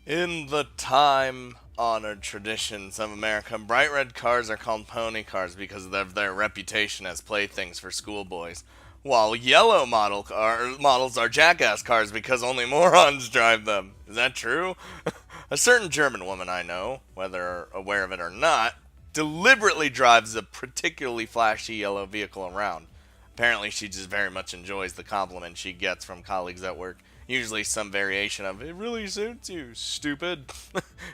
In the time-honored traditions of America, bright red cars are called pony cars because of their reputation as playthings for schoolboys, while yellow models are jackass cars because only morons drive them. Is that true? A certain German woman I know, whether aware of it or not, deliberately drives a particularly flashy yellow vehicle around. Apparently, she just very much enjoys the compliment she gets from colleagues at work. Usually some variation of, "It really suits you, stupid."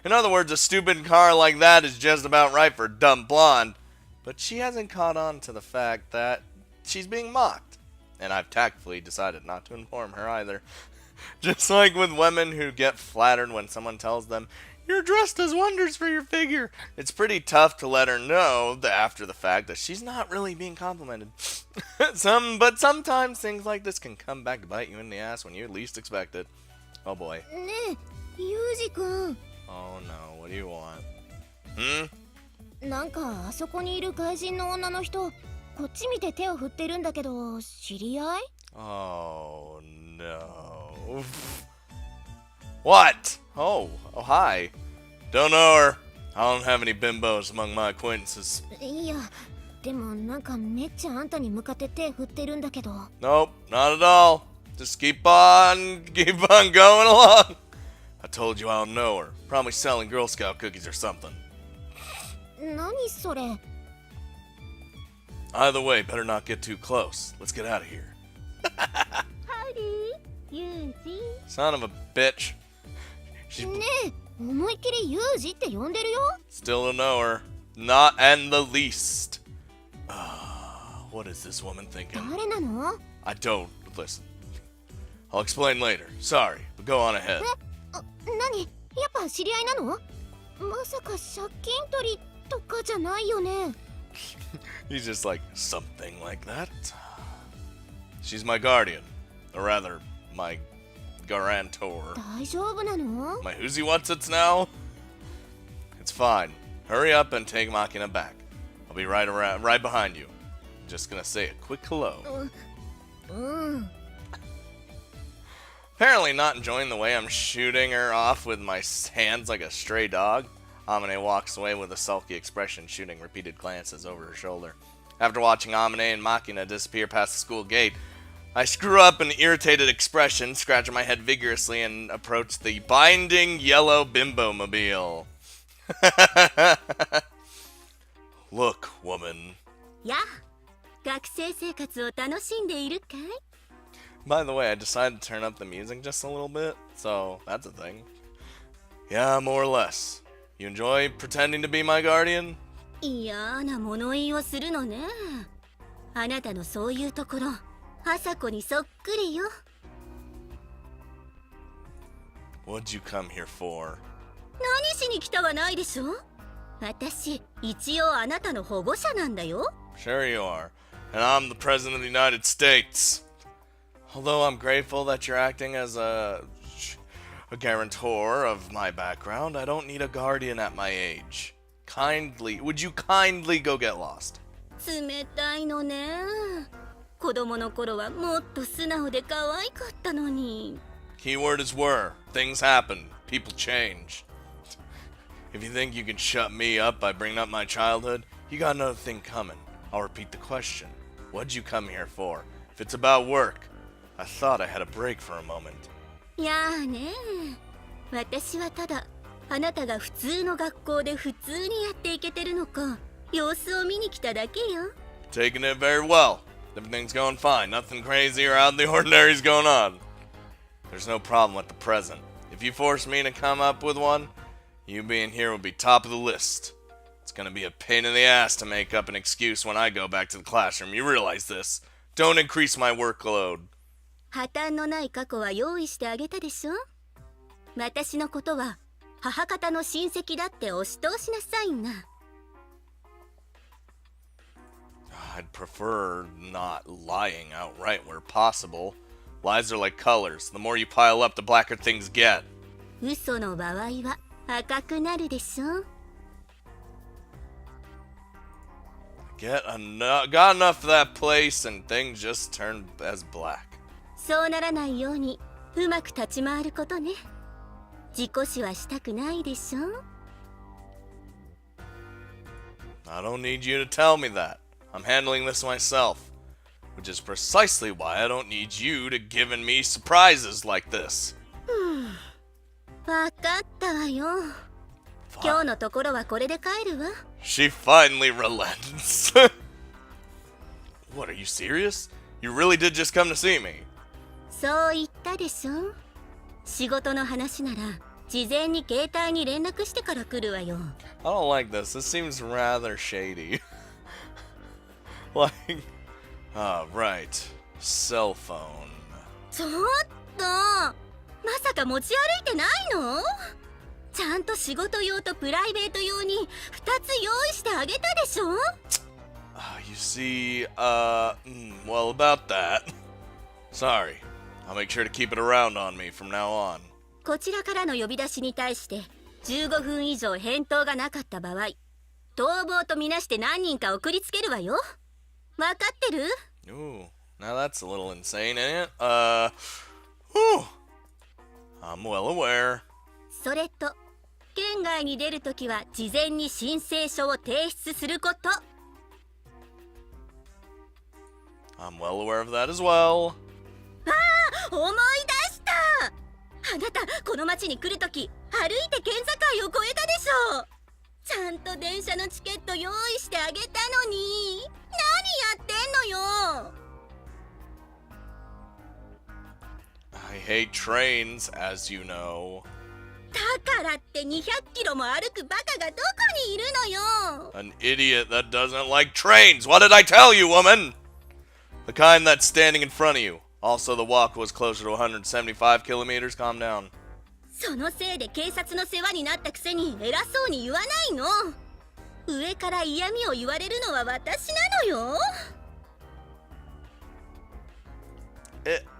In other words, a stupid car like that is just about right for a dumb blonde. But she hasn't caught on to the fact that she's being mocked. And I've tactfully decided not to inform her either. Just like with women who get flattered when someone tells them, "Your dress does wonders for your figure." It's pretty tough to let her know after the fact that she's not really being complimented. But sometimes things like this can come back to bite you in the ass when you least expect it. Oh boy. ねえ、ユージくん。Oh no, what do you want? なんかあそこにいる外人の女の人、こっち見て手を振ってるんだけど、知り合い？ Oh no. What? Oh, hi. Don't know her. I don't have any bimbos among my acquaintances. いや、でもなんかめっちゃあんたに向かって手振ってるんだけど。Nope, not at all. Just keep on going along. I told you I don't know her. Probably selling Girl Scout cookies or something. 何それ？ Either way, better not get too close. Let's get out of here. Howdy, ユージ。 Son of a bitch. She's ねえ、思いっきりユージって呼んでるよ。 still don't know her. Not and the least. What is this woman thinking? 誰なの？ I don't. Listen. I'll explain later. Sorry, but go on ahead. 何？やっぱ知り合いなの？まさか借金取りとかじゃないよね。He's just like, something like that. She's my guardian. Or rather, my guarantor. 大丈夫なの？ My who's he wants it's now? It's fine. Hurry up and take Machina back. I'll be right behind you. Just gonna say a quick hello. うん。 Apparently not enjoying the way I'm shooting her off with my hands like a stray dog, Amine walks away with a sulky expression, shooting repeated glances over her shoulder. After watching Amine and Machina disappear past the school gate, I screw up an irritated expression, scratching my head vigorously, and approach the binding yellow bimbo-mobile. Look, woman. やあ、学生生活を楽しんでいるかい？ By the way, I decided to turn up the music just a little bit, so that's a thing. Yeah, more or less. You enjoy pretending to be my guardian? 嫌な物言いをするのね。あなたのそういうところ、朝子にそっくりよ。 What'd you come here for? 何しに来たはないでしょ。私、一応あなたの保護者なんだよ。 Sure you are. And I'm the President of the United States. Although I'm grateful that you're acting as a guarantor of my background, I don't need a guardian at my age. Would you kindly go get lost? 冷たいのね。子供の頃はもっと素直で可愛かったのに。 Keyword is were. Things happen. People change. If you think you can shut me up by bringing up my childhood, you got another thing coming. I'll repeat the question. What'd you come here for? If it's about work, I thought I had a break for a moment. やあね。私はただあなたが普通の学校で普通にやっていけてるのか様子を見に来ただけよ。 Taking it very well. Everything's going fine. Nothing crazy or out of the ordinary is going on. There's no problem at the present. If you force me to come up with one, you being here will be top of the list. It's gonna be a pain in the ass to make up an excuse when I go back to the classroom. You realize this. Don't increase my workload. 破綻のない過去は用意してあげたでしょ。私のことは母方の親戚だって押し通しなさいな。 I'd prefer not lying outright where possible. Lies are like colors. The more you pile up, the blacker things get. 嘘の場合は赤くなるでしょ。 Got enough of that place and things just turn as black. そうならないようにうまく立ち回ることね。事故死はしたくないでしょ。 I don't need you to tell me that. I'm handling this myself. Which is precisely why I don't need you to giving me surprises like this. わかったわよ。今日のところはこれで帰るわ。 She finally relents. What, are you serious? You really did just come to see me? そう言ったでしょ。仕事の話なら事前に携帯に連絡してから来るわよ。 I don't like this. This seems rather shady. Like, right. Cell phone. ちょっと、まさか持ち歩いてないの？ちゃんと仕事用とプライベート用に2つ用意してあげたでしょ。 You see, well, about that. Sorry. I'll make sure to keep it around on me from now on. こちらからの呼び出しに対して15分以上返答がなかった場合、逃亡とみなして何人か送りつけるわよ。わかってる？ Ooh, now that's a little insane, ain't it? Whew. I'm well aware. それと、県外に出るときは事前に申請書を提出すること。 I'm well aware of that as well. 思い出した。あなたこの町に来るとき歩いて県境を越えたでしょ。ちゃんと電車のチケット用意してあげたのに何やってんのよ。 I hate trains, as you know. だからって200キロも歩くバカがどこにいるのよ。 An idiot that doesn't like trains. What did I tell you, woman? The kind that's standing in front of you. Also, the walk was closer to 175 kilometers. Calm down. そのせいで警察の世話になったくせに偉そうに言わないの。上から嫌味を言われるのは私なのよ。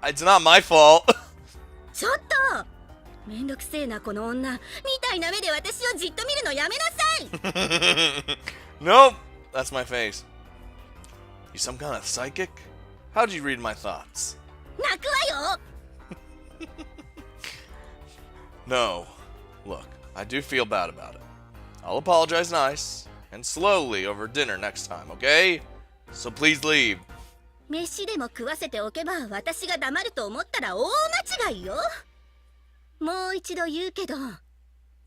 It's not my fault. ちょっとめんどくせえなこの女みたいな目で私をじっと見るのやめなさい。 Nope, that's my face. You some kind of psychic? How'd you read my thoughts? 泣くわよ。 No. Look, I do feel bad about it. I'll apologize nice and slowly over dinner next time, okay? So please leave. 飯でも食わせておけば私が黙ると思ったら大間違いよ。もう一度言うけど、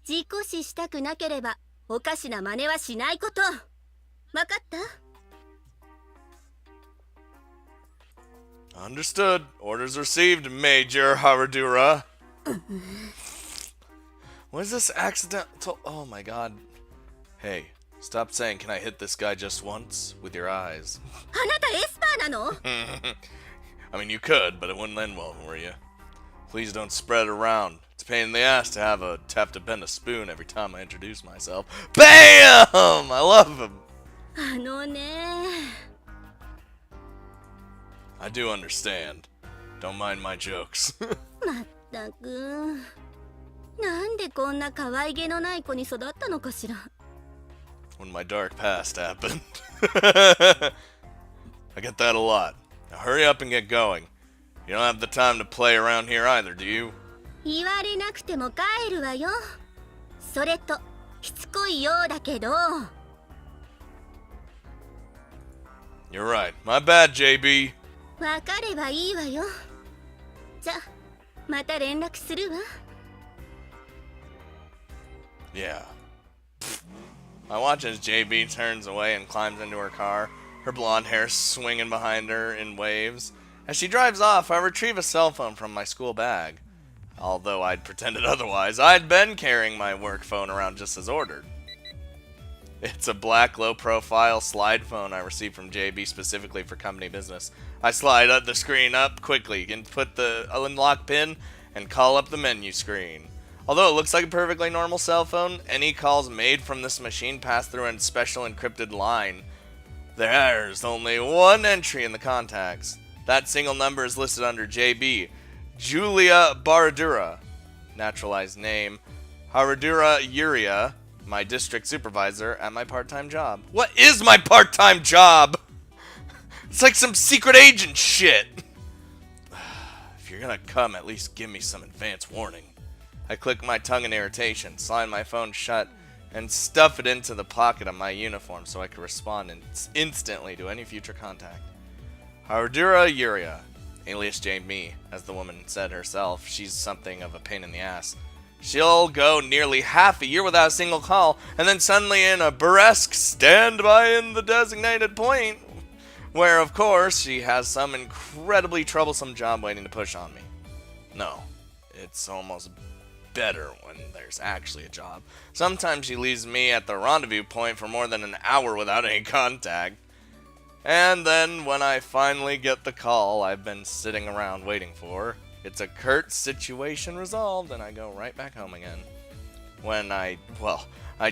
事故死したくなければおかしな真似はしないこと。わかった？ Understood. Orders received, Major Haradura. What is this accidental? Oh my god. Hey, stop saying, can I hit this guy just once? With your eyes. あなたエスパーなの？ I mean, you could, but it wouldn't end well, were you? Please don't spread it around. It's a pain in the ass to have to bend a spoon every time I introduce myself. BAM! I love him. あのね。 I do understand. Don't mind my jokes. まったく。なんでこんな可愛げのない子に育ったのかしら。 When my dark past happened. I get that a lot. Now hurry up and get going. You don't have the time to play around here either, do you? 言われなくても帰るわよ。それとしつこいようだけど。 You're right. My bad, JB. わかればいいわよ。じゃ、また連絡するわ。 Yeah. I watch as JB turns away and climbs into her car, her blonde hair swinging behind her in waves. As she drives off, I retrieve a cell phone from my school bag. Although I'd pretended otherwise, I'd been carrying my work phone around just as ordered. It's a black, low-profile slide phone I received from JB specifically for company business. I slide the screen up quickly and put the unlock pin and call up the menu screen. Although it looks like a perfectly normal cell phone, any calls made from this machine pass through a special encrypted line. There's only one entry in the contacts. That single number is listed under JB, Julia Baradura, naturalized name, Haradura Yuria, my district supervisor at my part-time job. What is my part-time job? It's like some secret agent shit. If you're gonna come, at least give me some advance warning. I click my tongue in irritation, slide my phone shut, and stuff it into the pocket of my uniform so I could respond instantly to any future contact. Hardura Yuria, alias Jamie, as the woman said herself, she's something of a pain in the ass. She'll go nearly half a year without a single call, and then suddenly in a burlesque standby in the designated point, where of course she has some incredibly troublesome job waiting to push on me. No, it's almost better when there's actually a job. Sometimes she leaves me at the rendezvous point for more than an hour without any contact. And then when I finally get the call I've been sitting around waiting for, it's a curt situation resolved and I go right back home again. When I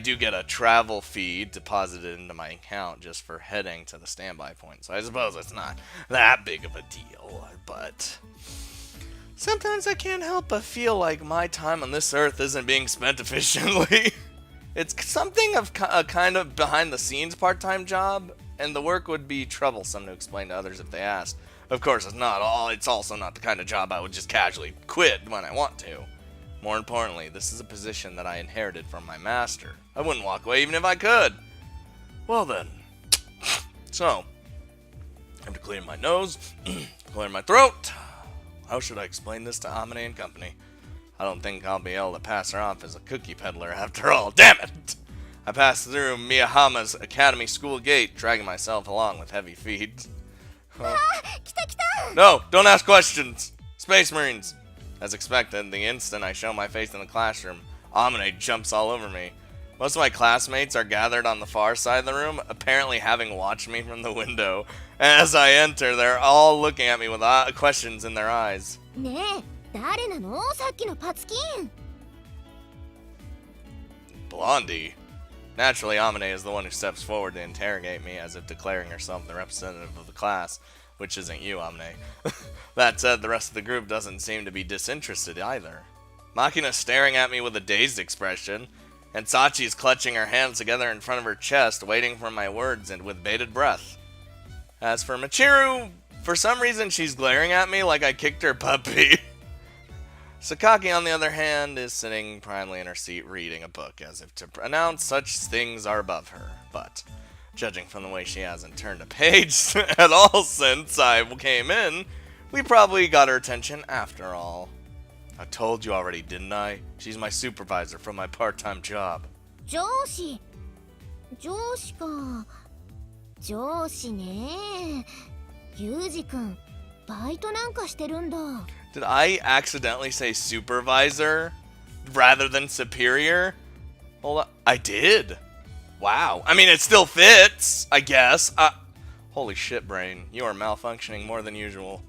do get a travel fee deposited into my account just for heading to the standby point, so I suppose it's not that big of a deal, but sometimes I can't help but feel like my time on this earth isn't being spent efficiently. It's something of a kind of behind-the-scenes part-time job, and the work would be troublesome to explain to others if they asked. Of course, it's also not the kind of job I would just casually quit when I want to. More importantly, this is a position that I inherited from my master. I wouldn't walk away even if I could. Well then. So, I have to clear my nose, clear my throat. How should I explain this to Amine and company? I don't think I'll be able to pass her off as a cookie peddler after all. Damn it! I passed through Miyahama's Academy School gate, dragging myself along with heavy feet. No, don't ask questions! Space Marines! As expected, the instant I show my face in the classroom, Amine jumps all over me. Most of my classmates are gathered on the far side of the room, apparently having watched me from the window. As I enter, they're all looking at me with questions in their eyes. Blondie. Naturally, Amine is the one who steps forward to interrogate me, as if declaring herself the representative of the class, which isn't you, Amine. That said, the rest of the group doesn't seem to be disinterested either. Makina's staring at me with a dazed expression, and Sachi's clutching her hands together in front of her chest, waiting for my words and with bated breath. As for Michiru, for some reason she's glaring at me like I kicked her puppy. Sakaki, on the other hand, is sitting primly in her seat reading a book, as if to announce such things are above her. But, judging from the way she hasn't turned a page at all since I came in, we probably got her attention after all. I told you already, didn't I? She's my supervisor from my part-time job. 上司か。上司ね。ユージ君、バイトなんかしてるんだ。Did I accidentally say supervisor rather than superior? Hold on. I did. Wow. I mean, it still fits, I guess. Holy shit, brain. You are malfunctioning more than usual.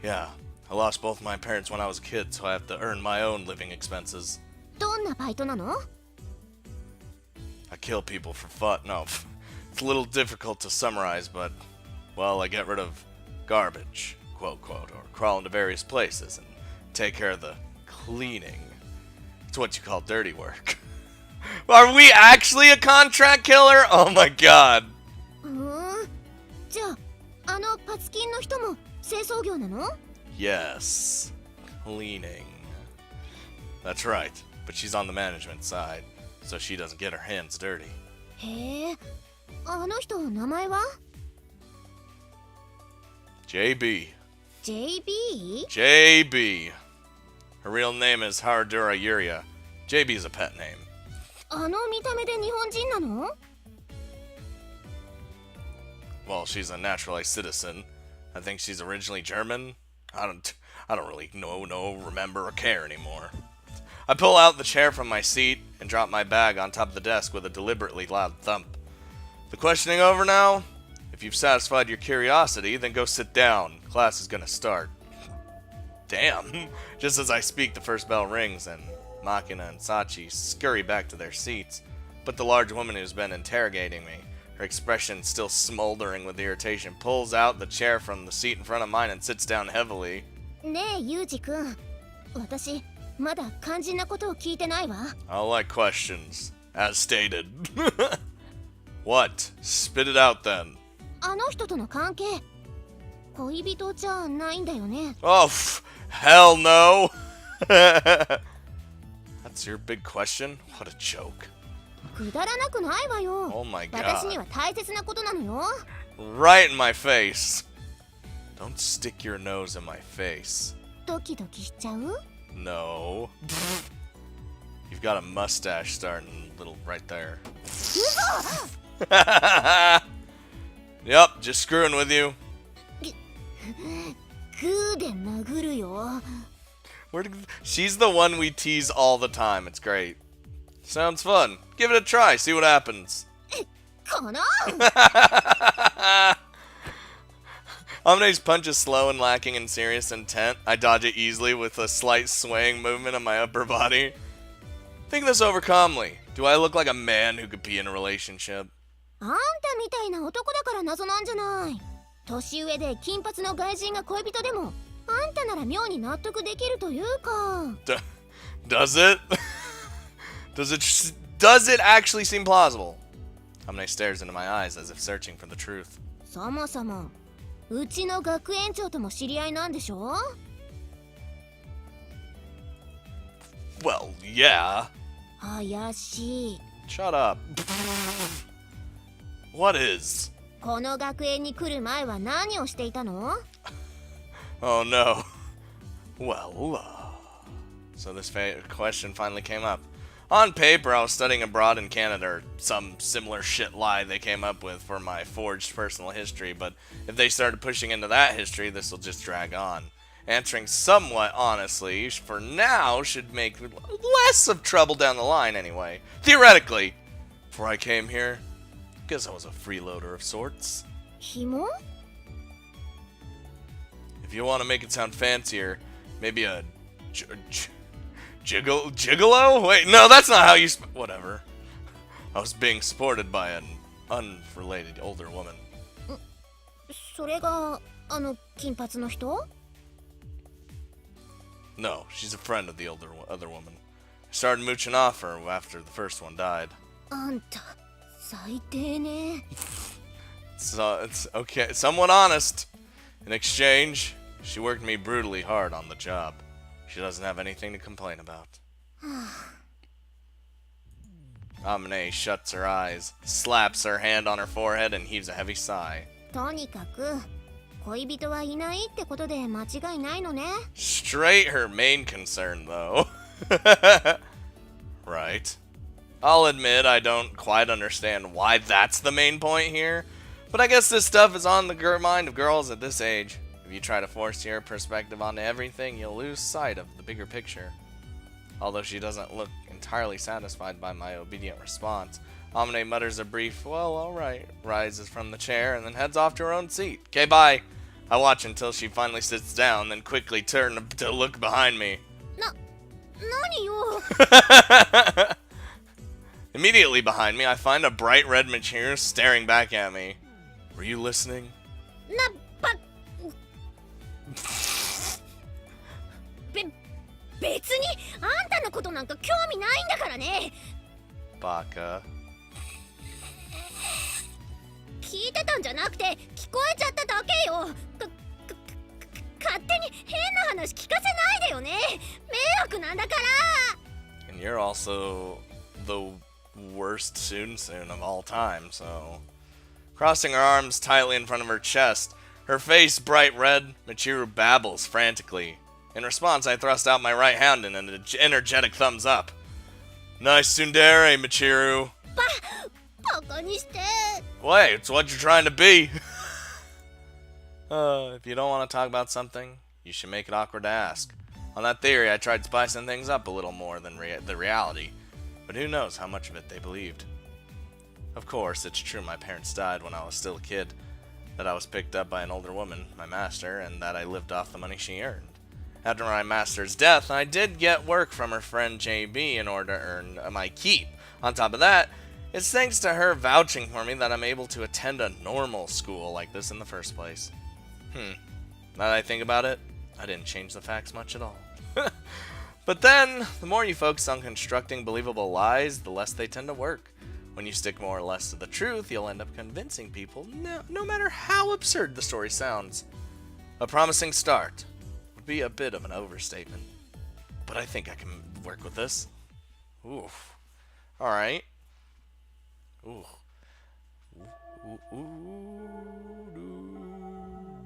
Yeah. I lost both my parents when I was a kid, so I have to earn my own living expenses. どんなバイトなの? I kill people for fun. No, it's a little difficult to summarize, but, well, I get rid of garbage, quote, quote, or crawl into various places and take care of the cleaning. It's what you call dirty work. Are we actually a contract killer? Oh my god. じゃあ、あのパツキンの人も清掃業なの? Yes. Cleaning. That's right. But she's on the management side, so she doesn't get her hands dirty. へえ、あの人名前は? JB. JB? JB. Her real name is Haradura Yuria. JB is a pet name. あの見た目で日本人なの? Well, she's a naturalized citizen. I think she's originally German. I don't really know, remember, or care anymore. I pull out the chair from my seat and drop my bag on top of the desk with a deliberately loud thump. The questioning over now? If you've satisfied your curiosity, then go sit down. Class is gonna start. Damn. Just as I speak, the first bell rings and Makina and Sachi scurry back to their seats. But the large woman who's been interrogating me, her expression still smoldering with irritation, pulls out the chair from the seat in front of mine and sits down heavily. ねえ、ユージ君。私、まだ肝心なことを聞いてないわ。I'll like questions, as stated. What? Spit it out then. あの人との関係、恋人じゃないんだよね。Oh, hell no! That's your big question? What a joke. くだらなくないわよ。 Oh my 私に god. は大切なことなのよ。 Right in my face. Don't stick your nose in my face. ドキドキしちゃう？ No. You've got a mustache starting little right there. Yep, just screwing with you. グーで殴るよ。 She's the one we tease all the time. It's great. Sounds fun. Give it a try. See what happens. この Amane's punch is slow and lacking in serious intent. I dodge it easily with a slight swaying movement of my upper body. Think this over calmly. Do I look like a man who could be in a relationship? あんたみたいな男だから謎なんじゃない。年上で金髪の外人が恋人でもあんたなら妙に納得できるというか。Does it? Does it actually seem plausible? Amane stares into my eyes as if searching for the truth. そもそもうちの学園長とも知り合いなんでしょ？ Well, yeah. 怪しい。 Shut up. What is? この学園に来る前は何をしていたの？ Oh no. Well, so this question finally came up. On paper, I was studying abroad in Canada, or some similar shit lie they came up with for my forged personal history, but if they started pushing into that history, this will just drag on. Answering somewhat honestly, for now, should make less of trouble down the line anyway. Theoretically, before I came here, I guess I was a freeloader of sorts. 紐？ If you want to make it sound fancier, maybe a gigolo? Wait, no, that's not how you whatever. I was being supported by an unrelated older woman. それがあの金髪の人？ No, she's a friend of the other woman. I started mooching off her after the first one died. あんた最低ね。 So it's okay, somewhat honest. In exchange, she worked me brutally hard on the job. She doesn't have anything to complain about. Amane shuts her eyes, slaps her hand on her forehead, and heaves a heavy sigh. とにかく恋人はいないってことで間違いないのね。 Straight her main concern, though. Right. I'll admit I don't quite understand why that's the main point here, but I guess this stuff is on the mind of girls at this age. If you try to force your perspective onto everything, you'll lose sight of the bigger picture. Although she doesn't look entirely satisfied by my obedient response, Amane mutters a brief, well, alright, rises from the chair, and then heads off to her own seat. Okay, bye. I watch until she finally sits down, then quickly turn to look behind me. 何よ。 Immediately behind me, I find a bright red Michiru staring back at me. Were you listening? 別にあんたのことなんか興味ないんだからね。 Baka. 聞いてたんじゃなくて聞こえちゃっただけよ。勝手に変な話聞かせないでよね。迷惑なんだから。 And you're also the worst soon of all time, so... Crossing her arms tightly in front of her chest, her face bright red, Michiru babbles frantically. In response, I thrust out my right hand in an energetic thumbs up. Nice tsundere, Michiru. バカにして。 Wait, it's what you're trying to be. If you don't want to talk about something, you should make it awkward to ask. On that theory, I tried spicing things up a little more than the reality, but who knows how much of it they believed. Of course, it's true my parents died when I was still a kid, that I was picked up by an older woman, my master, and that I lived off the money she earned. After my master's death, I did get work from her friend JB in order to earn my keep. On top of that, it's thanks to her vouching for me that I'm able to attend a normal school like this in the first place. Now that I think about it, I didn't change the facts much at all. But then, the more you focus on constructing believable lies, the less they tend to work. When you stick more or less to the truth, you'll end up convincing people, no matter how absurd the story sounds. A promising start would be a bit of an overstatement, but I think I can work with this. Oof. Alright. Ooh. Ooh, ooh, ooh.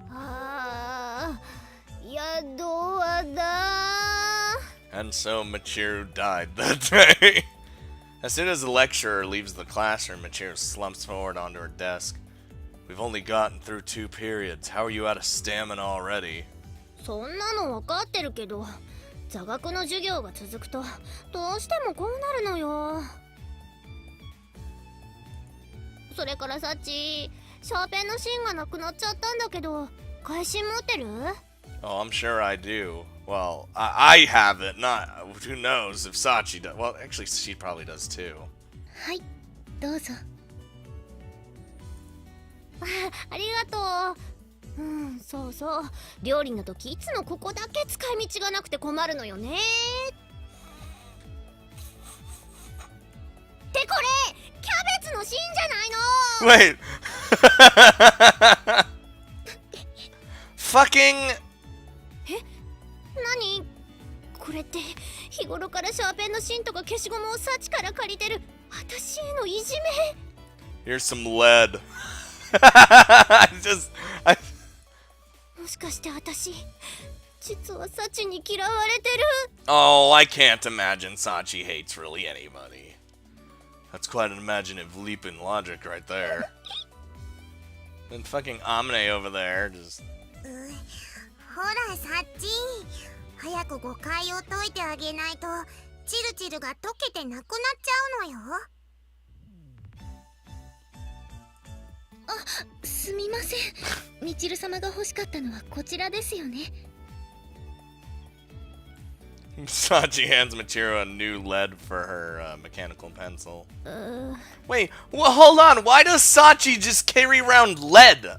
ああ、やどわだ。 And so Michiru died that day. As soon as the lecturer leaves the classroom, Michiru slumps forward onto her desk. We've only gotten through 2 periods. How are you out of stamina already? そんなの分かってるけど、座学の授業が続くとどうしてもこうなるのよ。それからさっち、シャーペンの芯がなくなっちゃったんだけど、返し持ってる？ Oh, I'm sure I do. Well, I have it. Not who knows if Sachi does. Well, actually, she probably does too. はい、どうぞ。ありがとう。そうそう。料理の時いつもここだけ使い道がなくて困るのよね。ってこれ、キャベツの芯じゃないの。 Wait. Fucking. 何これって日頃からシャーペンの芯とか消しゴムをサチから借りてる私へのいじめ。 Here's some lead. もしかして私実はサチに嫌われてる？ Oh, I can't imagine Sachi hates really anybody. That's quite an imaginative leap in logic right there. And fucking Amine over there just. ほらサチ、早く誤解を解いてあげないとチルチルが溶けてなくなっちゃうのよ。あ、すみません。みちる様が欲しかったのはこちらですよね。 Sachi hands Michiru a new lead for her mechanical pencil. Wait, well, hold on. Why does Sachi just carry around lead?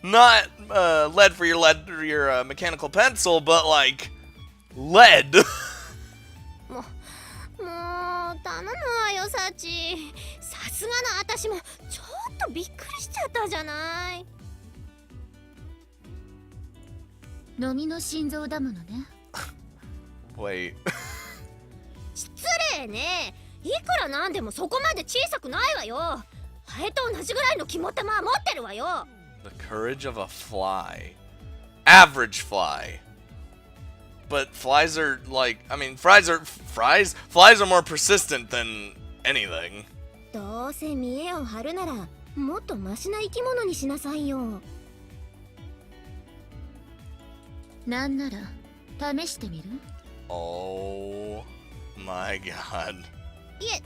Not lead for your mechanical pencil, but like lead. もう頼むわよサチ。さすがの私もちょっとびっくりしちゃったじゃない。飲みの心臓だものね。Wait. 失礼ね。いくらなんでもそこまで小さくないわよ。ハエと同じぐらいの肝っ玉は持ってるわよ。 The courage of a fly. Average fly. But flies are like, I mean, flies are more persistent than anything. どうせ見栄を張るならもっとマシな生き物にしなさいよ。なんなら試してみる？ Oh my god. いえ、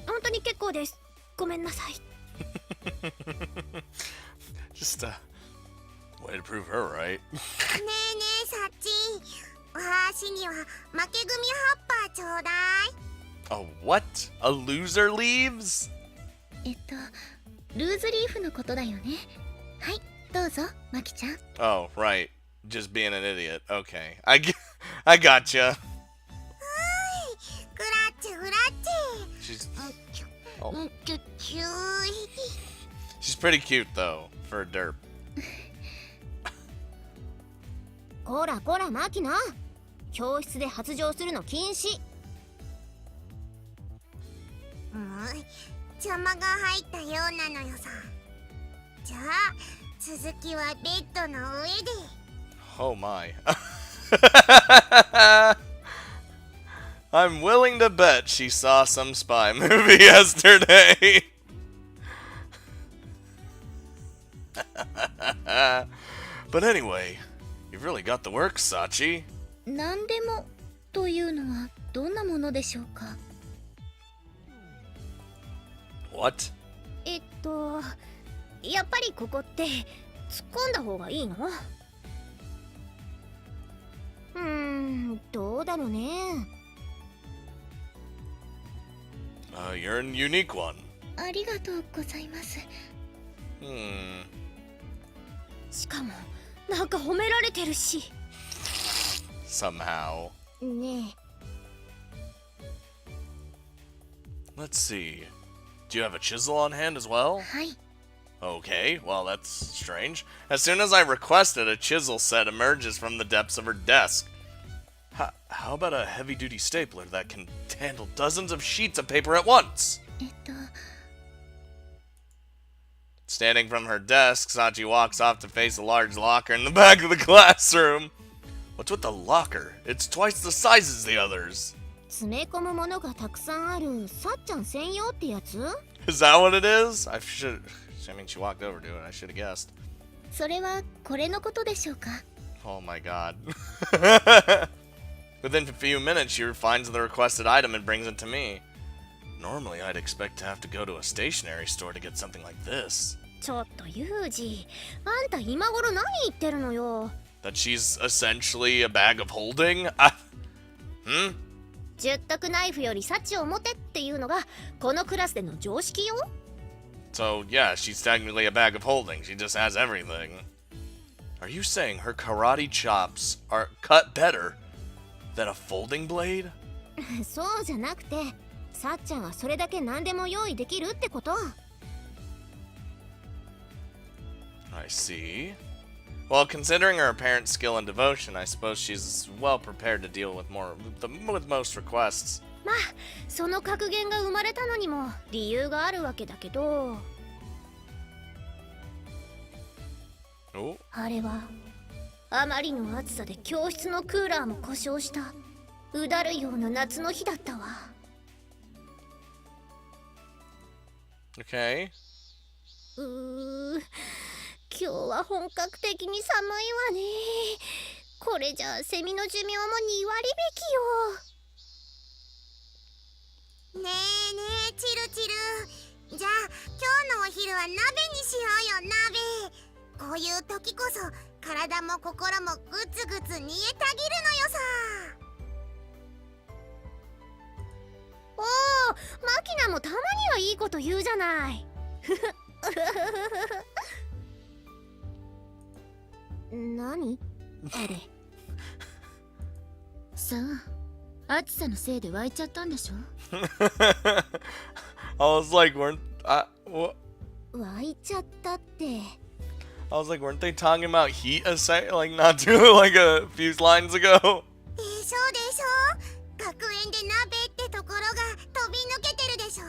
本当に結構です。ごめんなさい。 Just a way to prove her right. ねえねえサチ、私には負け組葉っぱちょうだい。 A what? A loser leaves? ルーズリーフのことだよね。はい、どうぞ、マキちゃん。 Oh, right. Just being an idiot. Okay. I gotcha. グラッチグラッチ。 She's う oh, んちゅちゅー。 she's pretty cute though for a derp. こらこらマキナ、教室で発情するの禁止。邪魔が入ったようなのよさ。じゃあ続きはベッドの上で。 Oh my. I'm willing to bet she saw some spy movie yesterday. But anyway, you've really got the work, Sachi. 何でもというのはどんなものでしょうか？ What? やっぱりここって突っ込んだ方がいいの？どうだろうね。 You're a unique one. ありがとうございます。 しかもなんか褒められてるし。 Somehow. ね Let's see. Do you have a chisel on hand as well? え、はい。 Okay, well that's strange. As soon as I request it, a chisel set emerges from the depths of her desk. How about a heavy-duty stapler that can handle dozens of sheets of paper at once? Standing from her desk, Sachi walks off to face a large locker in the back of the classroom. What's with the locker? It's twice the size as the others. 詰め込むものがたくさんあるさっちゃん専用ってやつ？ Is that what it is? I mean, she walked over to it. I should have guessed. それはこれのことでしょうか？ Oh my god. Within a few minutes, she finds the requested item and brings it to me. Normally, I'd expect to have to go to a stationery store to get something like this. ちょっとユージ、あんた今頃何言ってるのよ。 That she's essentially a bag of holding? Hmm? 十徳ナイフより幸を持てっていうのがこのクラスでの常識よ。 So, yeah, she's technically a bag of holding. She just has everything. Are you saying her karate chops are cut better than a folding blade? そうじゃなくて、さっちゃんはそれだけ何でも用意できるってこと。 I see. Well, considering her apparent skill and devotion, I suppose she's well prepared to deal with most requests. まあ、その格言が生まれたのにも理由があるわけだけど。Oh. あれはあまりの暑さで教室のクーラーも故障したうだるような夏の日だったわ。 Okay. 今日は本格的に寒いわね。これじゃあセミの寿命も2割引きよ。ねえねえチルチル、じゃあ今日のお昼は鍋にしようよ。鍋。こういう時こそ体も心もグツグツ煮えたぎるのよさ。おお、マキナもたまにはいいこと言うじゃない。何あれ。さあ、暑さのせいで湧いちゃったんでしょ。I was like, what? 湧いちゃったって。I was like, weren't they talking about heat like not too like a few lines ago? でしょでしょ。学園で鍋ってところが飛び抜けてるでしょ。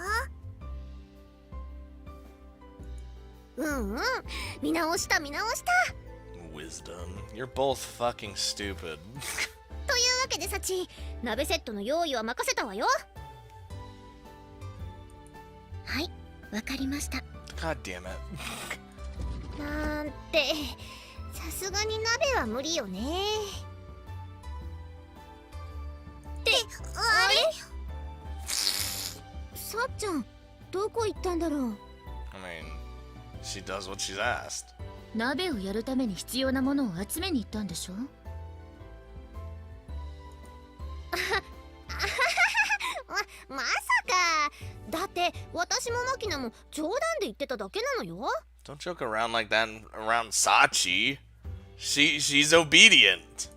見直した。 Wisdom. You're both fucking stupid. というわけでサチ、鍋セットの用意は任せたわよ。はい、わかりました。 God damn it. なんて、さすがに鍋は無理よね。ってあれ？さっちゃん、どこ行ったんだろう。 I mean, she does what she's asked. 鍋をやるために必要なものを集めに行ったんでしょ。まさか。だって私もマキナも冗談で言ってただけなのよ。 Don't joke around like that around Sachi. She's obedient.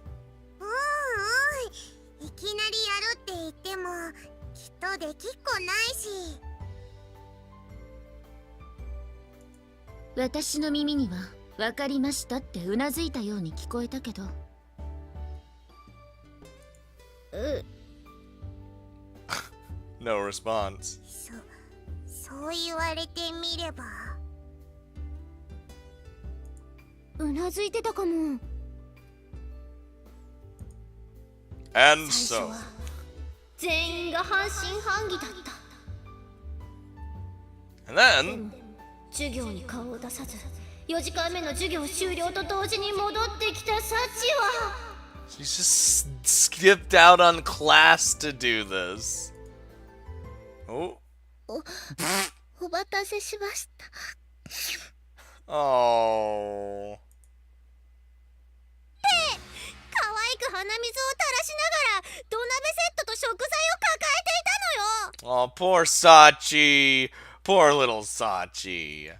いきなりやるって言ってもきっとできっこないし。私の耳には分かりましたってうなずいたように聞こえたけど。No response. そう言われてみれば。うなずいてたかも。 And so. 全員が半信半疑だった。 And then. 授業に顔を出さず4時間目の授業終了と同時に戻ってきたサチは She just skipped out on class to do this. Oh. お待たせしました。 Oh. 可愛く鼻水を垂らしながら土鍋セットと食材を抱えていたのよ。 Oh, poor Sachi. Poor little Sachi.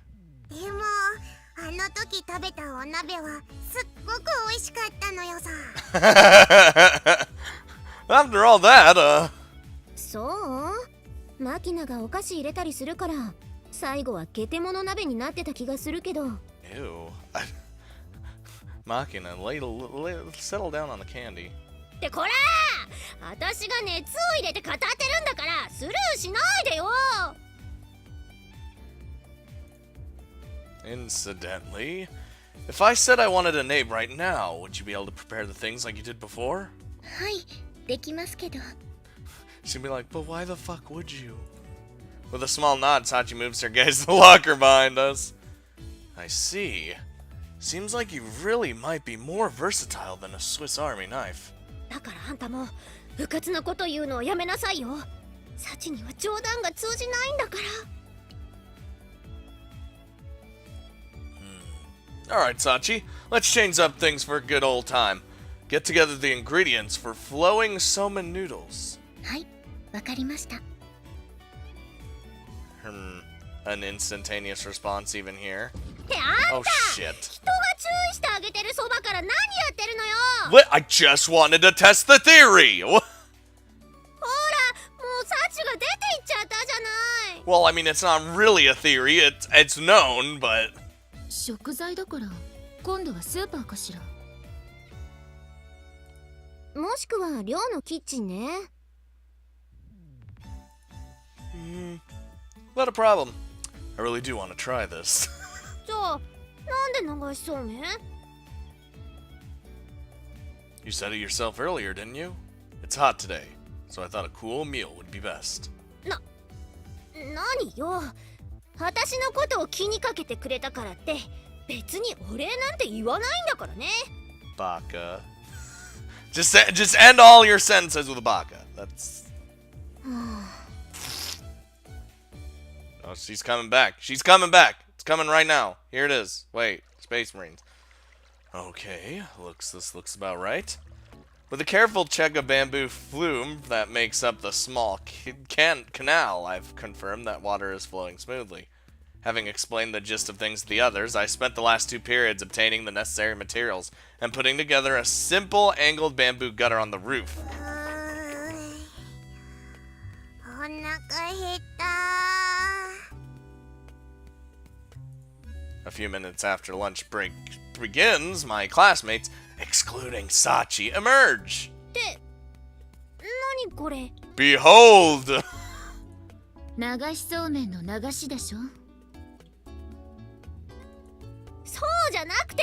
でもあの時食べたお鍋はすっごく美味しかったのよさ。After all that, そう？マキナがお菓子入れたりするから最後はゲテモノ鍋になってた気がするけど。 Ew. Machina, settle down on the candy. ってこら私が熱を入れて語ってるんだからスルーしないでよ。 Incidentally, if I said I wanted a name right now, would you be able to prepare the things like you did before? はい、できますけど。 She'd be like, but why the fuck would you? With a small nod, Sachi moves her gaze to the locker behind us. I see. Seems like you really might be more versatile than a Swiss Army knife. だからあんたも部活のこと言うのをやめなさいよ。サチには冗談が通じないんだから。 Alright, Sachi, let's change up things for a good old time. Get together the ingredients for flowing somen noodles. はい、わかりました。 An instantaneous response even here. ってあん Oh た、 shit. 人が注意してあげてるそばから何やってるのよ。 What? I just wanted to test the theory! ほら、もうサチが出て行っちゃったじゃない。 Well, I mean, it's not really a theory, it's known, but... 食材だから今度はスーパーかしら。もしくは寮のキッチンね。 Not a problem. I really do want to try this. じゃあなんで流しそうめん？ You said it yourself earlier, didn't you? It's hot today, so I thought a cool meal would be best. 何よ。私のことを気にかけてくれたからって別にお礼なんて言わないんだからね。 Baka. Just end all your sentences with a baka. That's... Oh, she's coming back. She's coming back. It's coming right now. Here it is. Wait, Space Marines. Okay, this looks about right. With a careful check of bamboo flume that makes up the small canal, I've confirmed that water is flowing smoothly. Having explained the gist of things to the others, I spent the last 2 periods obtaining the necessary materials and putting together a simple angled bamboo gutter on the roof. お腹減った。 A few minutes after lunch break begins, my classmates, excluding Sachi, emerge. って何これ？ Behold! 流しそうめんの流しでしょ。そうじゃなくて、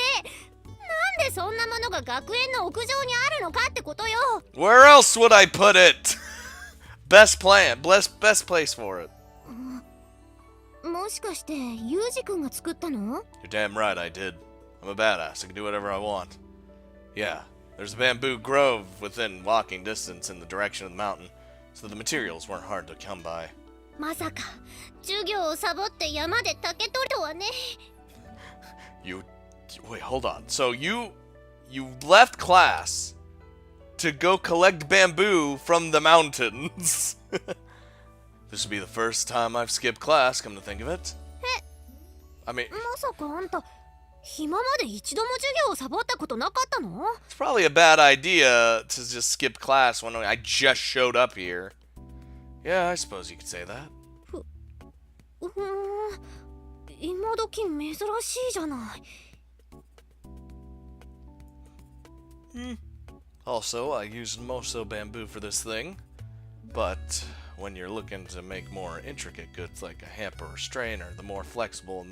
なんでそんなものが学園の屋上にあるのかってことよ。 Where else would I put it? Best place for it. もしかしてユウジ君が作ったの？ You're damn right I did. I'm a badass. I can do whatever I want. Yeah, there's a bamboo grove within walking distance in the direction of the mountain, so the materials weren't hard to come by. まさか授業をサボって山で竹取るとはね。 Wait, hold on. So you left class to go collect bamboo from the mountains. This would be the first time I've skipped class, come to think of it. I mean, まさかあんた今まで一度も授業をサボったことなかったの？ it's probably a bad idea to just skip class when I just showed up here. Yeah, I suppose you could say that. 今時珍しいじゃない。 Also, I used Moso bamboo for this thing, but when you're looking to make more intricate goods like a hamper or strainer, the more flexible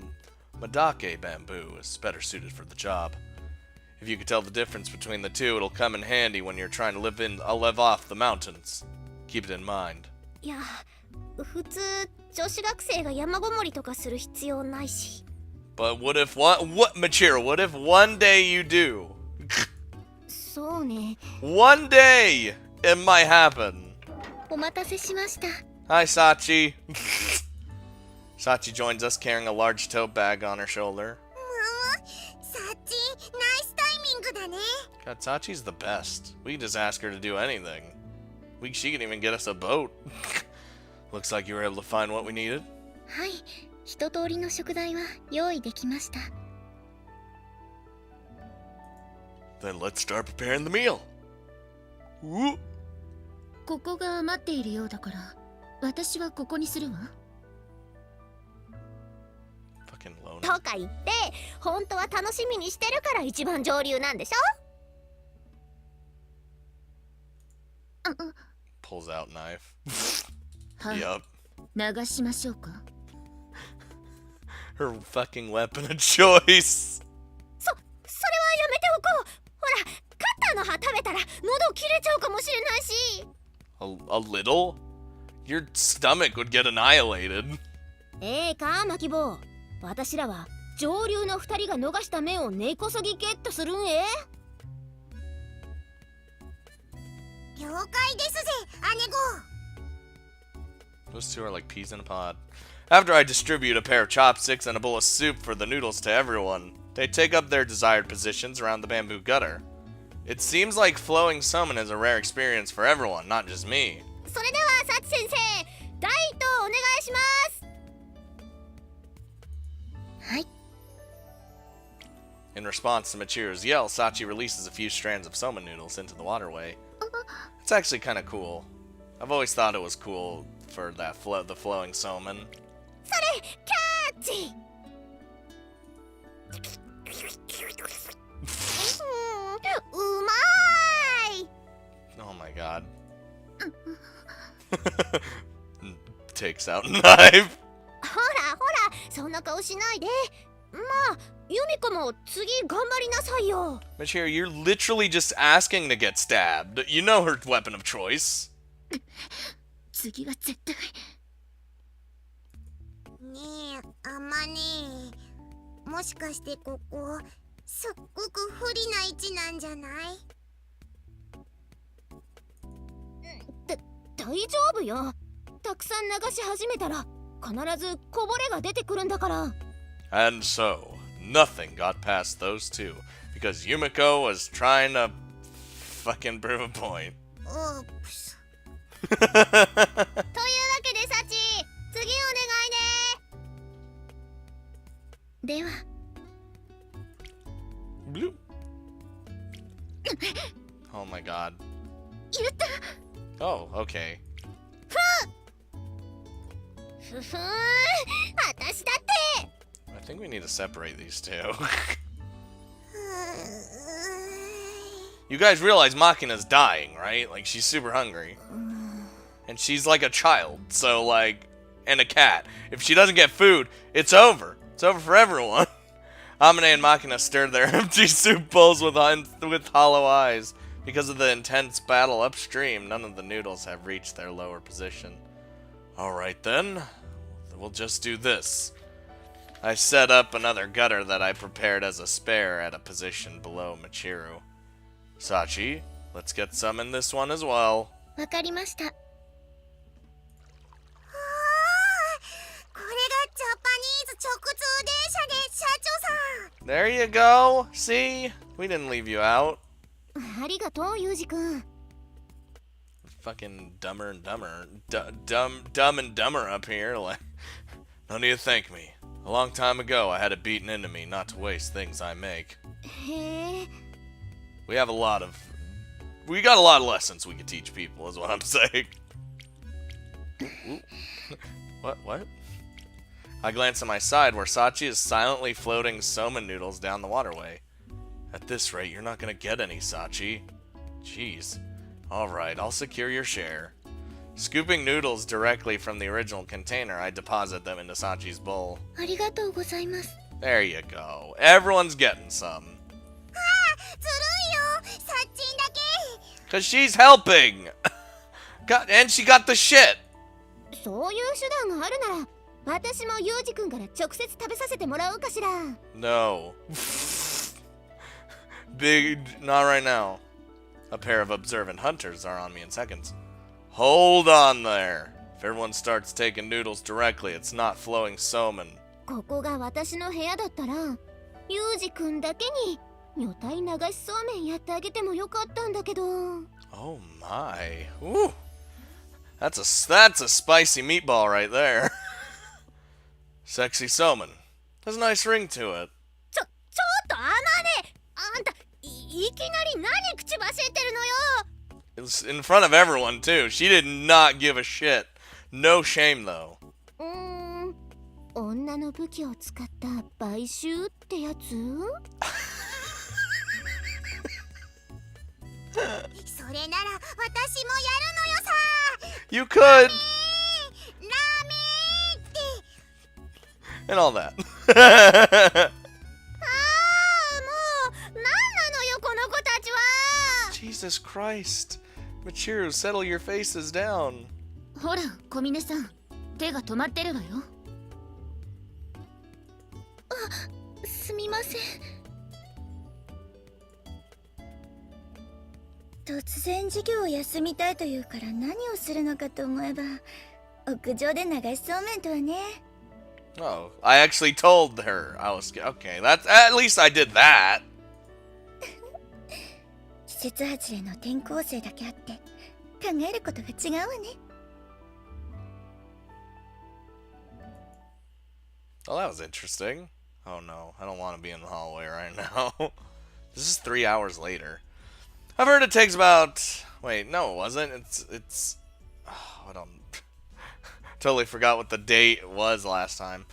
Madake bamboo is better suited for the job. If you could tell the difference between the two, it'll come in handy when you're trying to live off the mountains. Keep it in mind. いや、普通女子学生が山ごもりとかする必要ないし。 But what if Machiro, what if one day you do? そうね。 One day it might happen. お待たせしました。 Hi, Sachi. Sachi joins us carrying a large tote bag on her shoulder. サチ、ナイスタイミングだね。 God, Sachi's the best. We can just ask her to do anything. She can even get us a boat. Looks like you were able to find what we needed. はい、一通りの食材は用意できました。 Then let's start preparing the meal. Woo! ここが余っているようだから私はここにするわ。 Fucking loner. とか言って本当は楽しみにしてるから一番上流なんでしょ？ Pulls out knife. はい、 Yup. 流しましょうか。 Her fucking weapon of choice. それはやめておこう。ほら、カッターの刃食べたら喉切れちゃうかもしれないし。A little? Your stomach would get annihilated. か、マキボウ。私らは上流の二人が逃した面を根こそぎゲットするんえ。了解ですぜ、姉御。 Those two are like peas in a pod. After I distribute a pair of chopsticks and a bowl of soup for the noodles to everyone, they take up their desired positions around the bamboo gutter. It seems like flowing somen is a rare experience for everyone, not just me. それでは、サチ先生、第一投お願いします。はい。 In response to Michiru's yell, Sachi releases a few strands of somen noodles into the waterway. It's actually kind of cool. I've always thought it was cool for that the flowing somen. それ、キャッチ。うまい。 Oh my god. Takes out a knife. ほらほら、そんな顔しないで。まあ、ユミコも次頑張りなさいよ。 Michiru, you're literally just asking to get stabbed. You know her weapon of choice. 次は絶対。ねえ、あまねえ。もしかしてここ、すっごく不利な位置なんじゃない？大丈夫よ。たくさん流し始めたら必ずこぼれが出てくるんだから。 And so, nothing got past those two, because Yumiko was trying to fucking prove a point. おープス。というわけでサチ、次お願いね。では。 Bloop. Oh my god. 言った。 Oh, okay. ふふん、私だって。 I think we need to separate these two. You guys realize Makina's dying, right? Like, she's super hungry. And she's like a child, so like, and a cat. If she doesn't get food, it's over. It's over for everyone. Amane and Makina stirred their empty soup bowls with hollow eyes. Because of the intense battle upstream, none of the noodles have reached their lower position. Alright then, we'll just do this. I set up another gutter that I prepared as a spare at a position below Michiru. Sachi, let's get some in this one as well. わかりました。これがジャパニーズ直通電車で社長さん。 There you go. See? We didn't leave you out. ありがとう、ユウジ君。 Fucking dumber and dumber. Dumb and dumber up here. Like, no need to thank me. A long time ago, I had it beaten into me not to waste things I make. へえ。 We got a lot of lessons we could teach people, is what I'm saying. Ooh. What? I glance at my side where Sachi is silently floating somen noodles down the waterway. At this rate, you're not gonna get any, Sachi. Jeez. Alright, I'll secure your share. Scooping noodles directly from the original container, I deposit them into Sachi's bowl. ありがとうございます。 There you go. Everyone's getting some. ずるいよ、サッチンだけ。 Cause she's helping! And she got the shit! そういう手段があるなら、私もユウジ君から直接食べさせてもらおうかしら。 No. Not right now. A pair of observant hunters are on me in seconds. Hold on there. If everyone starts taking noodles directly, it's not flowing somen. ここが私の部屋だったら、ユウジ君だけに女体流しそうめんやってあげてもよかったんだけど。 Oh my. Ooh. That's a spicy meatball right there. Sexy somen. There's a nice ring to it. ちょっとあまね、あんたいきなり何口走ってるのよ。 It was in front of everyone too. She did not give a shit. No shame though. 女の武器を使った買収ってやつ？それそれなら私もやるのよさ。 You could! ラーメンって。 And all that. ああ、もうなんなのよこの子たちは。 Jesus Christ. Michiru, settle your faces down. ほら小峰さん手が止まってるわよ。すみません。突然授業を休みたいというから何をするのかと思えば屋上で流しそうめんとはね。 Oh, I actually told her. I was okay. That's at least I did that. 季節外れの転校生だけあって考えることが違うわね。 Well, that was interesting. Oh no, I don't want to be in the hallway right now. This is 3 hours later. I've heard it takes about... Wait, no it wasn't. It's... Oh, I don't... Totally forgot what the date was last time.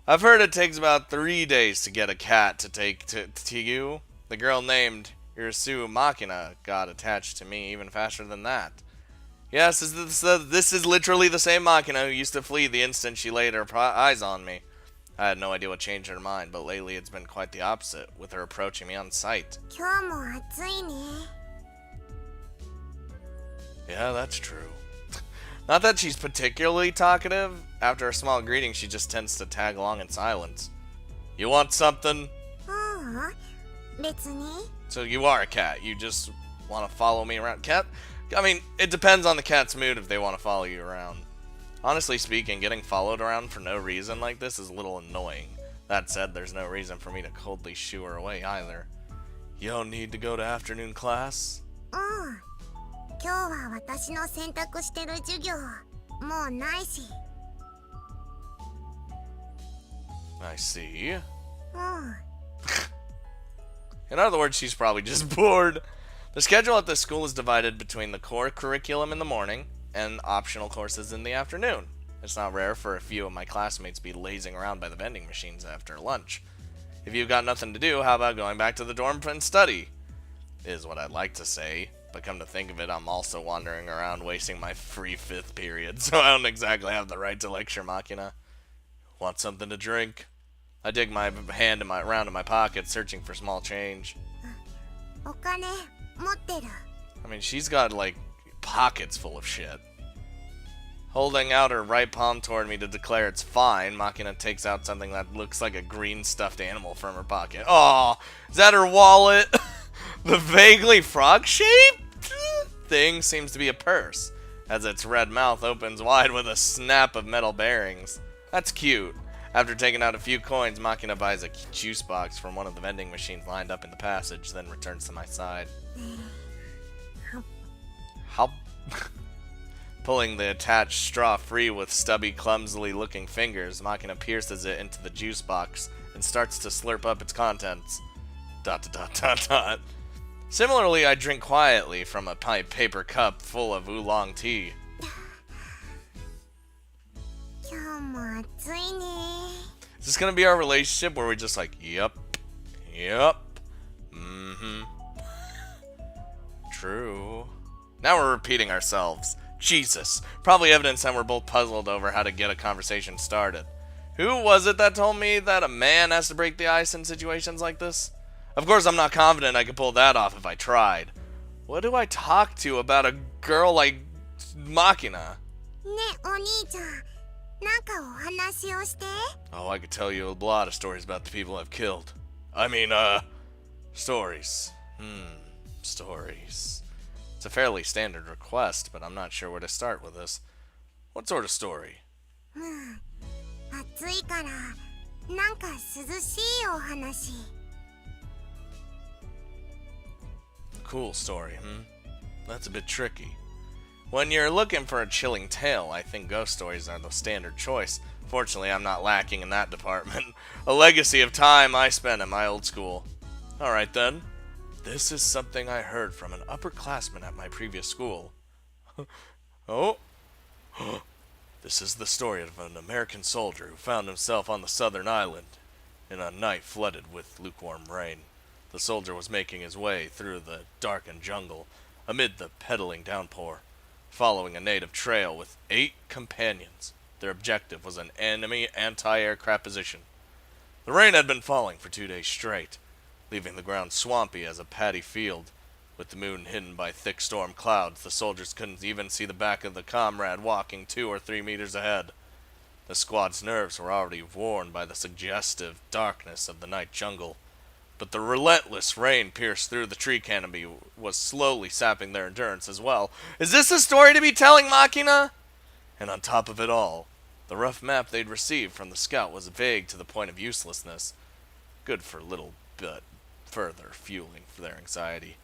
I've heard it takes about 3 days to get a cat to take to you. The girl named Irisu Machina got attached to me even faster than that. Yes, this is literally the same Machina who used to flee the instant she laid her eyes on me. I had no idea what changed her mind, but lately it's been quite the opposite, with her approaching me on sight. 今日も暑いね。 Yeah, that's true. Not that she's particularly talkative. After a small greeting, she just tends to tag along in silence. You want something? 別に。 So you are a cat. You just want to follow me around. Cat? I mean, it depends on the cat's mood if they want to follow you around. Honestly speaking, getting followed around for no reason like this is a little annoying. That said, there's no reason for me to coldly shoo her away either. You don't need to go to afternoon class? 今日は私の選択してる授業もうないし。 I see. うん。 In other words, she's probably just bored. The schedule at this school is divided between the core curriculum in the morning and optional courses in the afternoon. It's not rare for a few of my classmates to be lazing around by the vending machines after lunch. If you've got nothing to do, how about going back to the dorm and study? Is what I'd like to say, but come to think of it, I'm also wandering around wasting my free 5th period, so I don't exactly have the right to lecture Machina. Want something to drink? I dig my hand around in my pocket, searching for small change. お金持ってる。 I mean, she's got, like, pockets full of shit. Holding out her right palm toward me to declare it's fine, Machina takes out something that looks like a green stuffed animal from her pocket. Oh, is that her wallet? The vaguely frog-shaped thing seems to be a purse, as its red mouth opens wide with a snap of metal bearings. That's cute. After taking out a few coins, Machina buys a juice box from one of the vending machines lined up in the passage, then returns to my side. How? Pulling the attached straw free with stubby, clumsily looking fingers, Machina pierces it into the juice box and starts to slurp up its contents. ... Similarly, I drink quietly from a paper cup full of oolong tea. 今日も暑いね。 Is this gonna be our relationship where we're just like, yep, true. Now we're repeating ourselves. Jesus. Probably evidence that we're both puzzled over how to get a conversation started. Who was it that told me that a man has to break the ice in situations like this? Of course, I'm not confident I could pull that off if I tried. What do I talk to about a girl like Machina? ね、お兄ちゃん、なんかお話をして。 Oh, I could tell you a lot of stories about the people I've killed. I mean, stories. Stories. It's a fairly standard request, but I'm not sure where to start with this. What sort of story? 暑いから、なんか涼しいお話。 Cool story, That's a bit tricky. When you're looking for a chilling tale, I think ghost stories are the standard choice. Fortunately, I'm not lacking in that department. A legacy of time I spent at my old school. Alright then. This is something I heard from an upperclassman at my previous school. Oh. This is the story of an American soldier who found himself on the southern island in a night flooded with lukewarm rain. The soldier was making his way through the darkened jungle. amid the peddling downpour, following a native trail with 8 companions. Their objective was an enemy anti-aircraft position. The rain had been falling for 2 days straight, leaving the ground swampy as a paddy field. With the moon hidden by thick storm clouds, the soldiers couldn't even see the back of the comrade walking 2 or 3 meters ahead. The squad's nerves were already worn by the suggestive darkness of the night jungle, but the relentless rain pierced through the tree canopy was slowly sapping their endurance as well. Is this a story to be telling, Machina? And on top of it all, the rough map they'd received from the scout was vague to the point of uselessness. Good for a little bit further fueling for their anxiety.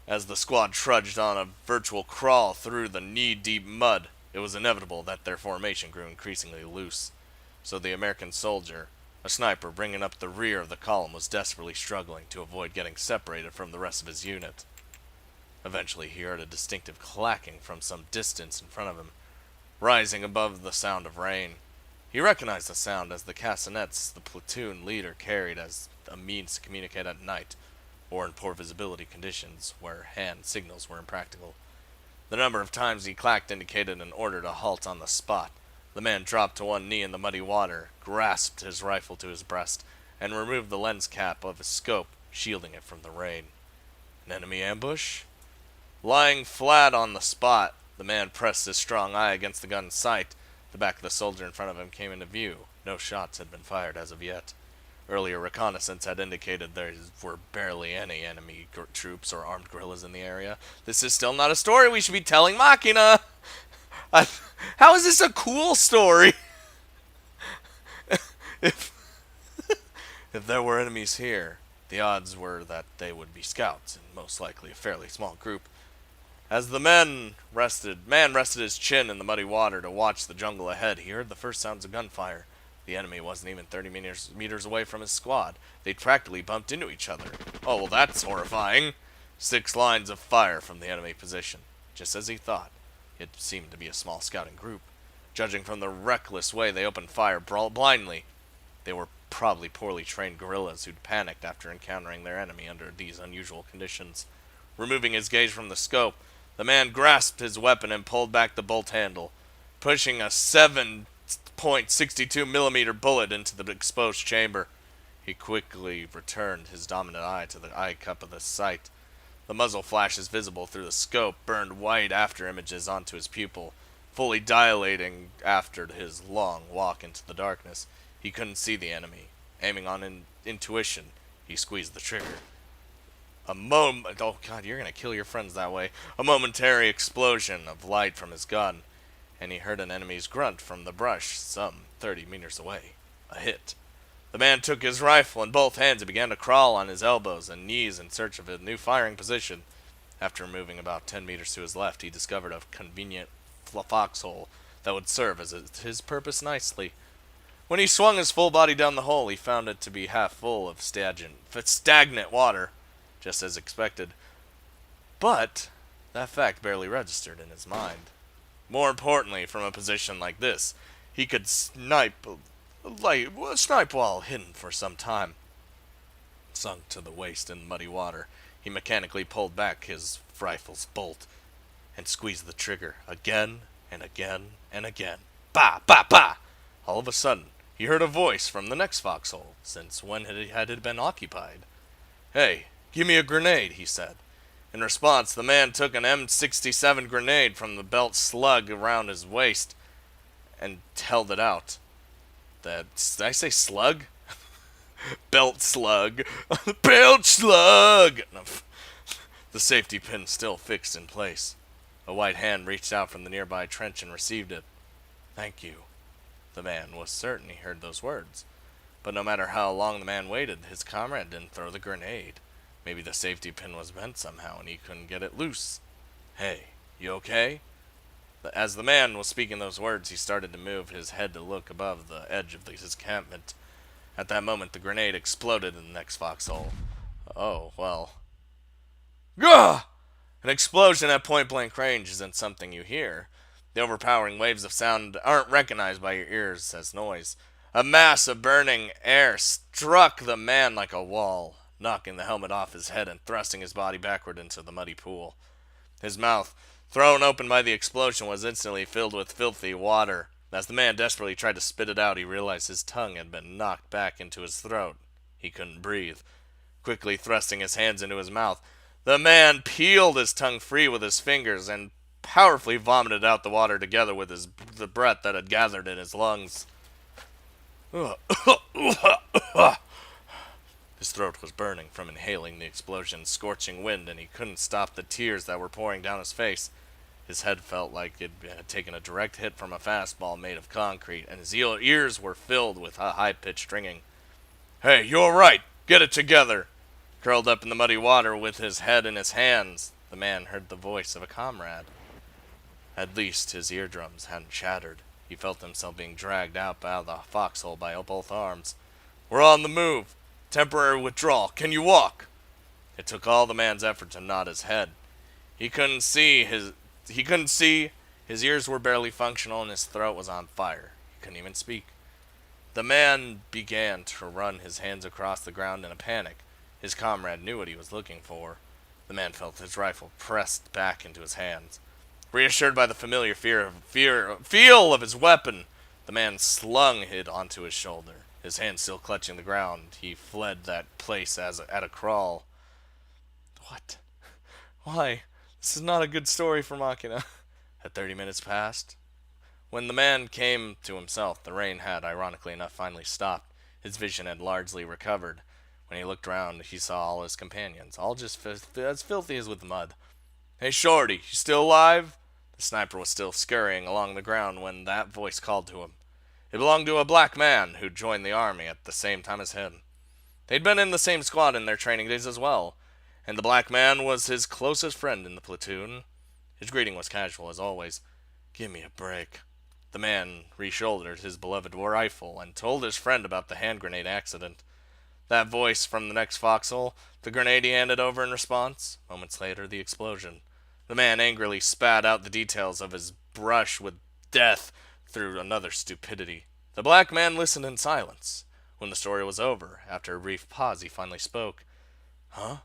As the squad trudged on a virtual crawl through the knee-deep mud, it was inevitable that their formation grew increasingly loose. So the American soldier, a sniper bringing up the rear of the column, was desperately struggling to avoid getting separated from the rest of his unit. Eventually he heard a distinctive clacking from some distance in front of him, rising above the sound of rain. He recognized the sound as the castanets the platoon leader carried as a means to communicate at night, or in poor visibility conditions where hand signals were impractical. The number of times he clacked indicated an order to halt on the spot. The man dropped to one knee in the muddy water, grasped his rifle to his breast, and removed the lens cap of his scope, shielding it from the rain. An enemy ambush? Lying flat on the spot, the man pressed his strong eye against the gun's sight. The back of the soldier in front of him came into view. No shots had been fired as of yet. Earlier reconnaissance had indicated there were barely any enemy troops or armed guerrillas in the area. This is still not a story we should be telling, Machina! How is this a cool story? if there were enemies here, the odds were that they would be scouts, and most likely a fairly small group. As the man rested his chin in the muddy water to watch the jungle ahead, he heard the first sounds of gunfire. The enemy wasn't even 30 meters away from his squad. They'd practically bumped into each other. Oh, well, that's horrifying. 6 lines of fire from the enemy position. Just as he thought. It seemed to be a small scouting group. Judging from the reckless way they opened fire blindly, they were probably poorly trained guerrillas who'd panicked after encountering their enemy under these unusual conditions. Removing his gaze from the scope, the man grasped his weapon and pulled back the bolt handle, pushing a 7.62 millimeter bullet into the exposed chamber. He quickly returned his dominant eye to the eye cup of the sight. The muzzle flashes visible through the scope burned white after images onto his pupil, fully dilating after his long walk into the darkness. He couldn't see the enemy. Aiming on intuition, he squeezed the trigger. Oh god, you're gonna kill your friends that way. A momentary explosion of light from his gun, and he heard an enemy's grunt from the brush some 30 meters away. A hit. The man took his rifle in both hands and began to crawl on his elbows and knees in search of a new firing position. After moving about 10 meters to his left, he discovered a convenient foxhole that would serve as his purpose nicely. When he swung his full body down the hole, he found it to be half full of stagnant water, just as expected. But that fact barely registered in his mind. More importantly, from a position like this, he could snipe while hidden for some time. Sunk to the waist in muddy water, he mechanically pulled back his rifle's bolt and squeezed the trigger again and again and again. Bah! Bah! Bah! All of a sudden, he heard a voice from the next foxhole, since when had it been occupied? "Hey, give me a grenade," he said. In response, the man took an M67 grenade from the belt slug around his waist and held it out. Did I say slug? Belt slug. Belt slug! No, the safety pin still fixed in place. A white hand reached out from the nearby trench and received it. "Thank you." The man was certain he heard those words. But no matter how long the man waited, his comrade didn't throw the grenade. Maybe the safety pin was bent somehow and he couldn't get it loose. "Hey, you okay?" As the man was speaking those words, he started to move his head to look above the edge of his encampment. At that moment, the grenade exploded in the next foxhole. Oh, well. Gah! An explosion at point-blank range isn't something you hear. The overpowering waves of sound aren't recognized by your ears as noise. A mass of burning air struck the man like a wall, knocking the helmet off his head and thrusting his body backward into the muddy pool. His mouth, thrown open by the explosion, was instantly filled with filthy water. As the man desperately tried to spit it out, he realized his tongue had been knocked back into his throat. He couldn't breathe. Quickly thrusting his hands into his mouth, the man peeled his tongue free with his fingers and powerfully vomited out the water together with the breath that had gathered in his lungs. His throat was burning from inhaling the explosion's scorching wind, and he couldn't stop the tears that were pouring down his face. His head felt like it had taken a direct hit from a fastball made of concrete, and his ears were filled with a high-pitched ringing. "Hey, you all right? Get it together!" Curled up in the muddy water with his head in his hands, the man heard the voice of a comrade. At least his eardrums hadn't shattered. He felt himself being dragged out of the foxhole by both arms. "We're on the move. Temporary withdrawal. Can you walk?" It took all the man's effort to nod his head. He couldn't see. His ears were barely functional, and his throat was on fire. He couldn't even speak. The man began to run his hands across the ground in a panic. His comrade knew what he was looking for. The man felt his rifle pressed back into his hands. Reassured by the familiar feel of his weapon, the man slung it onto his shoulder. His hands still clutching the ground, he fled that place at a crawl. What? Why? This is not a good story for Machina. Had 30 minutes passed? When the man came to himself, the rain had, ironically enough, finally stopped. His vision had largely recovered. When he looked around, he saw all his companions, all just as filthy as with mud. "Hey, Shorty, you still alive?" The sniper was still scurrying along the ground when that voice called to him. It belonged to a black man who'd joined the army at the same time as him. They'd been in the same squad in their training days as well, and the black man was his closest friend in the platoon. His greeting was casual as always. "Give me a break." The man re-shouldered his beloved rifle and told his friend about the hand grenade accident. That voice from the next foxhole, the grenade he handed over in response. Moments later, the explosion. The man angrily spat out the details of his brush with death through another stupidity. The black man listened in silence. When the story was over, after a brief pause, he finally spoke. "Huh?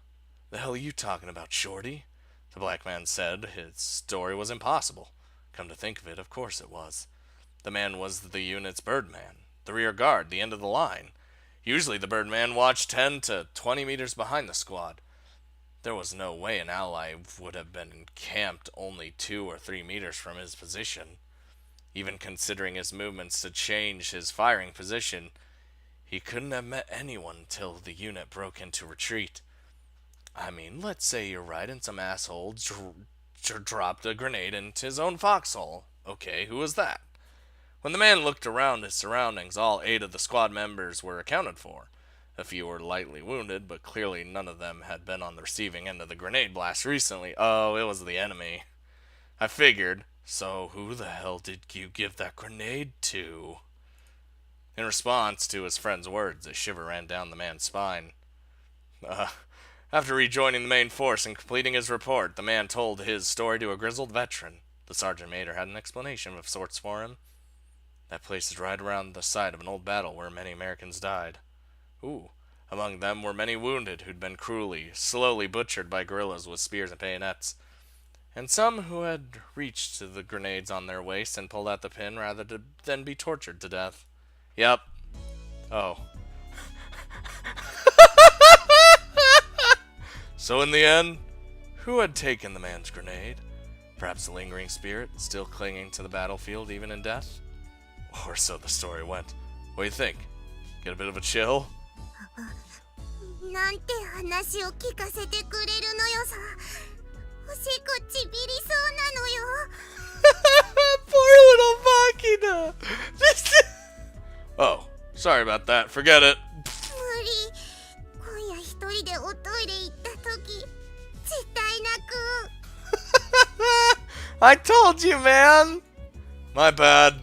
The hell are you talking about, Shorty?" The black man said his story was impossible. Come to think of it, of course it was. The man was the unit's birdman, the rear guard, the end of the line. Usually the birdman watched 10 to 20 meters behind the squad. There was no way an ally would have been encamped only 2 or 3 meters from his position. Even considering his movements to change his firing position, he couldn't have met anyone until the unit broke into retreat. I mean, let's say you're right and some asshole dropped a grenade into his own foxhole. Okay, who was that? When the man looked around his surroundings, all 8 of the squad members were accounted for. A few were lightly wounded, but clearly none of them had been on the receiving end of the grenade blast recently. Oh, it was the enemy. I figured. So who the hell did you give that grenade to? In response to his friend's words, a shiver ran down the man's spine. After rejoining the main force and completing his report, the man told his story to a grizzled veteran. The sergeant major had an explanation of sorts for him. That place is right around the site of an old battle where many Americans died. Ooh, among them were many wounded who'd been cruelly, slowly butchered by guerrillas with spears and bayonets. And some who had reached to the grenades on their waist and pulled out the pin rather than be tortured to death. Yep. Oh. So in the end, who had taken the man's grenade? Perhaps a lingering spirit, still clinging to the battlefield even in death? Or so the story went. What do you think? Get a bit of a chill? なんて話を聞かせてくれるのよさ。おしっこちびりそうなのよ。Poor little Machina! Oh, sorry about that. Forget it. 無理。今夜一人でおトイレ行った時、絶対泣く。I told you, man! My bad.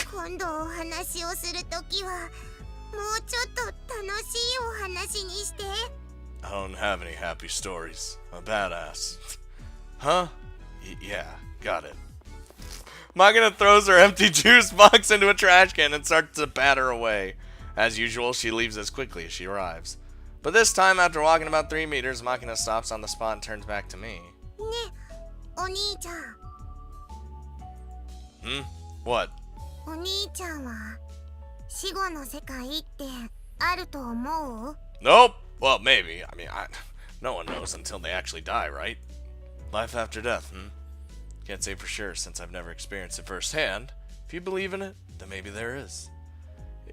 今度お話をする時は、もうちょっと楽しいお話にして。I don't have any happy stories. I'm a badass. Huh? Yeah, got it. Machina throws her empty juice box into a trash can and starts to patter away. As usual, she leaves as quickly as she arrives. But this time, after walking about 3 meters, Machina stops on the spot and turns back to me. ね、お兄ちゃん、 What? お兄ちゃんは死後の世界ってあると思う？ Nope. Well, maybe. I mean, no one knows until they actually die, right? Life after death, Can't say for sure since I've never experienced it firsthand. If you believe in it, then maybe there is.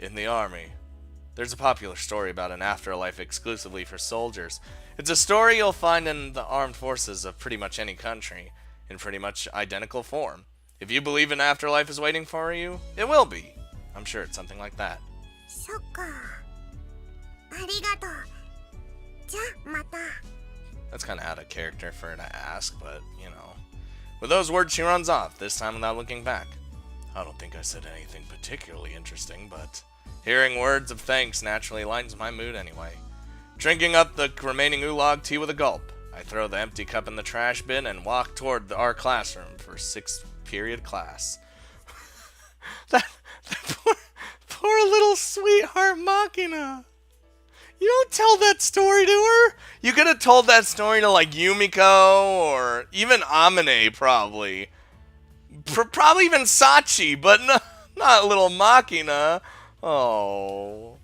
In the army, there's a popular story about an afterlife exclusively for soldiers. It's a story you'll find in the armed forces of pretty much any country, in pretty much identical form. If you believe an afterlife is waiting for you, it will be. I'm sure it's something like that. そっか。ありがとう。じゃあまた。 That's kind of out of character for her to ask, but, you know. With those words, she runs off, this time without looking back. I don't think I said anything particularly interesting, but hearing words of thanks naturally lightens my mood anyway. Drinking up the remaining oolong tea with a gulp, I throw the empty cup in the trash bin and walk toward our classroom for 6th period class. that poor little sweetheart Machina. You don't tell that story to her. You could have told that story to like Yumiko or even Amine probably. Probably even Sachi, but not little Machina. Oh.